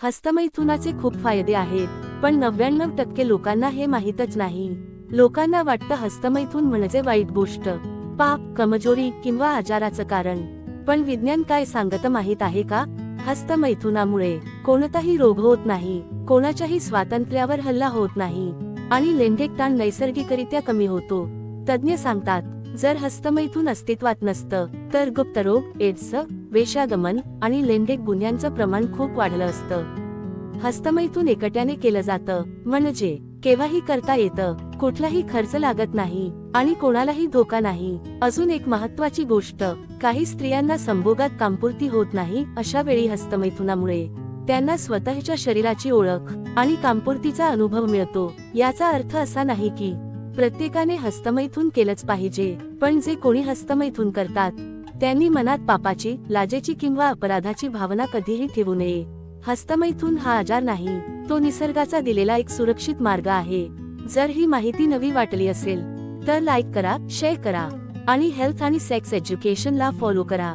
हस्तमैथुनाचे खूप फायदे आहेत, पण 99% लोकांना हे माहीतच नाही. लोकांना वाटतं हस्तमैथुन म्हणजे वाईट गोष्ट, पाप, कमजोरी किंवा आजाराचं कारण. पण विज्ञान काय सांगतं माहीत आहे का? हस्तमैथुनामुळे कोणताही रोग होत नाही, कोणाच्याही स्वातंत्र्यावर हल्ला होत नाही आणि लैंगिक ताण नैसर्गिकरित्या कमी होतो. तज्ज्ञ सांगतात, जर हस्तमैथुन अस्तित्वात नसतं तर गुप्तरोग, एड्स, वेश्यागमन आणि लैंगिक गुन्ह्यांचं प्रमाण खूप वाढलं असतं. हस्तमैथुन एकट्याने केलं जातं, म्हणजे केव्हाही करता येतं, कुठलाही खर्च लागत नाही आणि कोणालाही धोका नाही. अजून एक महत्त्वाची गोष्ट, काही स्त्रियांना संभोगात कामपूर्ती होत नाही. अशा वेळी हस्तमैथुनामुळे त्यांना स्वतःच्या शरीराची ओळख आणि कामपूर्तीचा अनुभव मिळतो. याचा अर्थ असा नाही की प्रत्येकाने हस्तमैथुन केलंच पाहिजे, पण जे कोणी हस्तमैथुन करतात त्यांनी मनात पापाची, लाजेची किंवा अपराधाची भावना कधीही ठेवू नये. हस्तमैथुन हा आजार नाही, तो निसर्गाचा दिलेला एक सुरक्षित मार्ग आहे. जर ही माहिती नवी वाटली असेल तर लाईक करा, शेअर करा आणि हेल्थ आणि सेक्स एज्युकेशनला फॉलो करा.